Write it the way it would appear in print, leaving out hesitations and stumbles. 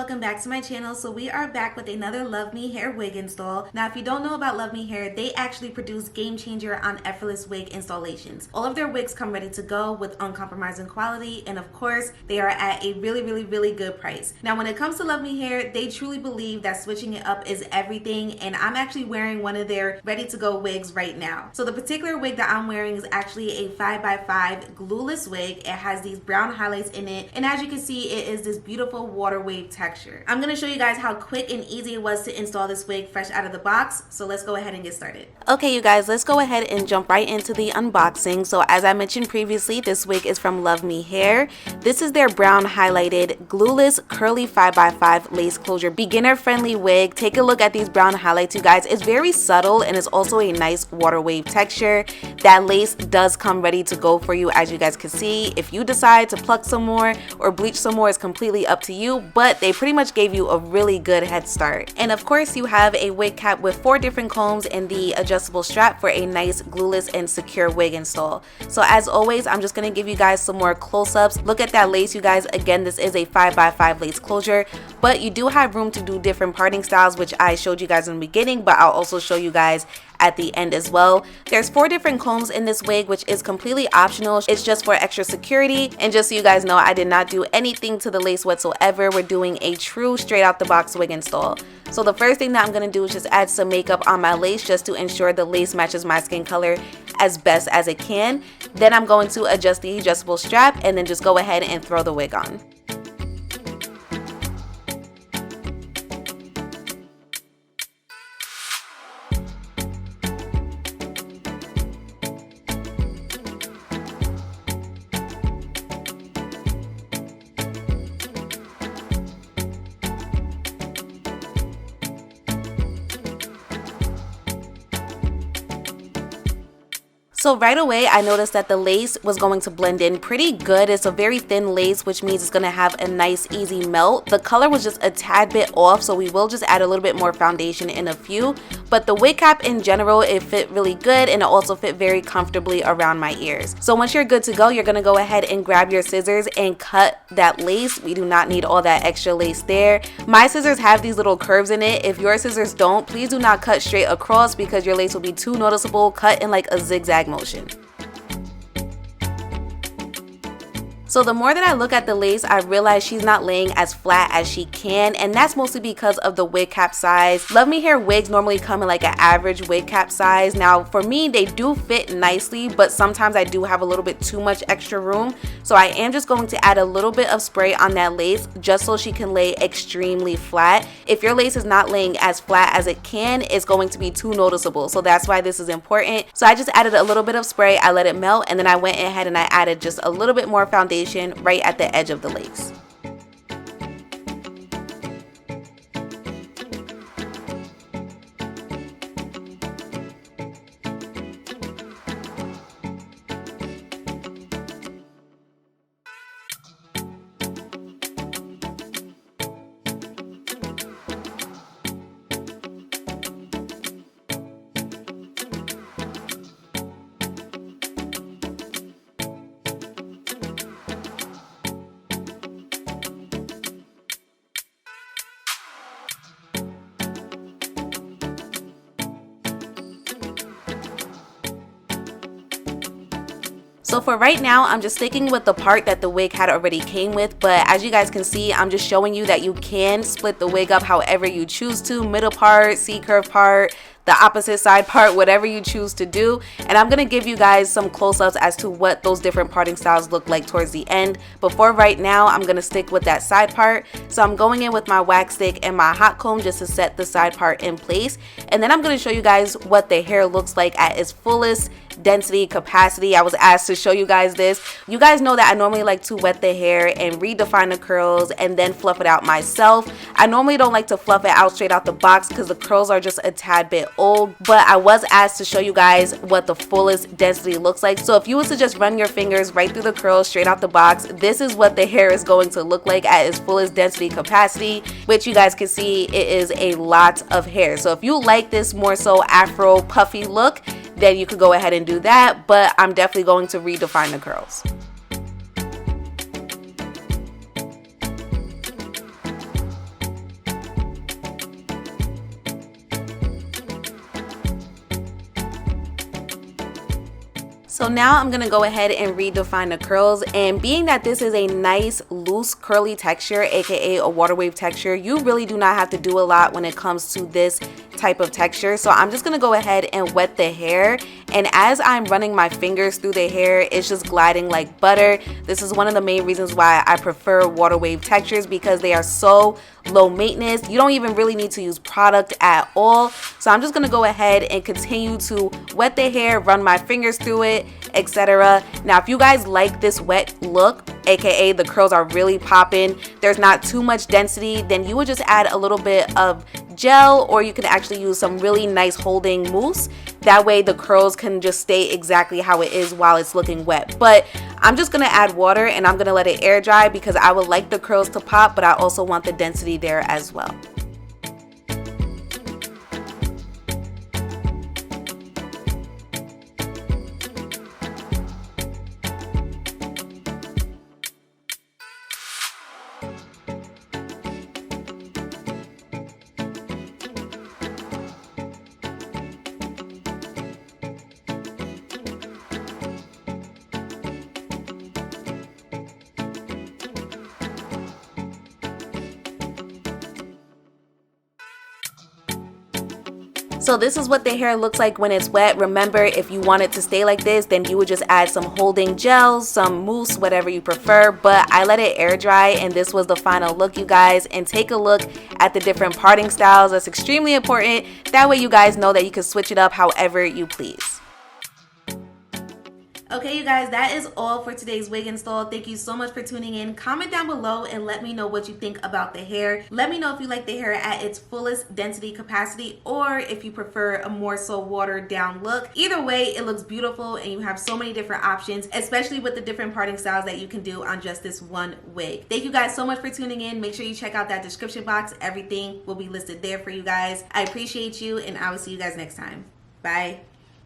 welcome back to my channel. So we are back with another Luvme hair wig install. Now if you don't know about Luvme hair, they actually produce game changer on effortless wig installations. All of their wigs come ready to go with uncompromising quality, and of course they are at a really good price. Now when it comes to Luvme hair, they truly believe that switching it up is everything, and I'm actually wearing one of their ready to go wigs right now. So the particular wig that I'm wearing is actually a 5x5 glueless wig. It has these brown highlights in it, and as you can see, it is this beautiful water wave texture. I'm going to show you guys how quick and easy it was to install this wig fresh out of the box. So let's go ahead and get started. Okay, you guys, let's go ahead and jump right into the unboxing. So as I mentioned previously, this wig is from Luvme hair. This is their brown highlighted glueless curly 5x5 lace closure beginner friendly wig. Take a look at these brown highlights, you guys. It's very subtle and it's also a nice water wave texture. That lace does come ready to go for you, as you guys can see. If you decide to pluck some more or bleach some more, is completely up to you, but they pretty much gave you a really good head start. And of course you have a wig cap with 4 different combs and the adjustable strap for a nice glueless and secure wig install. So as always, I'm just going to give you guys some more close-ups. Look at that lace, you guys. Again, this is a 5x5 lace closure, but you do have room to do different parting styles, which I showed you guys in the beginning, but I'll also show you guys at the end as well. There's 4 different combs in this wig, which is completely optional. It's just for extra security. And just so you guys know, I did not do anything to the lace whatsoever. We're doing a true straight out the box wig install. So the first thing that I'm going to do is just add some makeup on my lace, just to ensure the lace matches my skin color as best as it can. Then I'm going to adjust the adjustable strap and then just go ahead and throw the wig on. So right away, I noticed that the lace was going to blend in pretty good. It's a very thin lace, which means it's going to have a nice, easy melt. The color was just a tad bit off, so we will just add a little bit more foundation in a few. But the wig cap in general, it fit really good, and it also fit very comfortably around my ears. So once you're good to go, you're going to go ahead and grab your scissors and cut that lace. We do not need all that extra lace there. My scissors have these little curves in it. If your scissors don't, please do not cut straight across because your lace will be too noticeable. Cut in like a zigzag motion. So the more that I look at the lace, I realize she's not laying as flat as she can, and that's mostly because of the wig cap size. Luvme hair wigs normally come in like an average wig cap size. Now for me, they do fit nicely, but sometimes I do have a little bit too much extra room. So I am just going to add a little bit of spray on that lace just so she can lay extremely flat. If your lace is not laying as flat as it can, it's going to be too noticeable. So that's why this is important. So I just added a little bit of spray, I let it melt, and then I went ahead and I added just a little bit more foundation right at the edge of the lace. So for right now, I'm just sticking with the part that the wig had already came with, but as you guys can see, I'm just showing you that you can split the wig up however you choose to, middle part, C-curve part, the opposite side part, whatever you choose to do. And I'm gonna give you guys some close-ups as to what those different parting styles look like towards the end. But for right now, I'm gonna stick with that side part. So I'm going in with my wax stick and my hot comb just to set the side part in place. And then I'm gonna show you guys what the hair looks like at its fullest density capacity. I was asked to show you guys this. You guys know that I normally like to wet the hair and redefine the curls and then fluff it out myself. I normally don't like to fluff it out straight out the box because the curls are just a tad bit old, but I was asked to show you guys what the fullest density looks like. So if you was to just run your fingers right through the curls straight out the box, this is what the hair is going to look like at its fullest density capacity, which you guys can see it is a lot of hair. So if you like this more so afro puffy look, then you could go ahead and do that, but I'm definitely going to redefine the curls. So now I'm gonna go ahead and redefine the curls, and being that this is a nice loose curly texture, aka a water wave texture, you really do not have to do a lot when it comes to this type of texture. So I'm just gonna go ahead and wet the hair, and as I'm running my fingers through the hair, it's just gliding like butter. This is one of the main reasons why I prefer water wave textures, because they are so low maintenance. You don't even really need to use product at all. So I'm just gonna go ahead and continue to wet the hair, run my fingers through it, etc. Now if you guys like this wet look, aka the curls are really popping, there's not too much density, then you would just add a little bit of gel, or you can actually use some really nice holding mousse. That way the curls can just stay exactly how it is while it's looking wet. But I'm just gonna add water and I'm gonna let it air dry, because I would like the curls to pop, but I also want the density there as well. So this is what the hair looks like when it's wet. Remember, if you want it to stay like this, then you would just add some holding gels, some mousse, whatever you prefer. But I let it air dry, and this was the final look, you guys. And take a look at the different parting styles. That's extremely important. That way you guys know that you can switch it up however you please. Okay, you guys, that is all for today's wig install. Thank you so much for tuning in. Comment down below and let me know what you think about the hair. Let me know if you like the hair at its fullest density capacity, or if you prefer a more so watered down look. Either way, it looks beautiful, and you have so many different options, especially with the different parting styles that you can do on just this one wig. Thank you guys so much for tuning in. Make sure you check out that description box. Everything will be listed there for you guys. I appreciate you, and I will see you guys next time. Bye.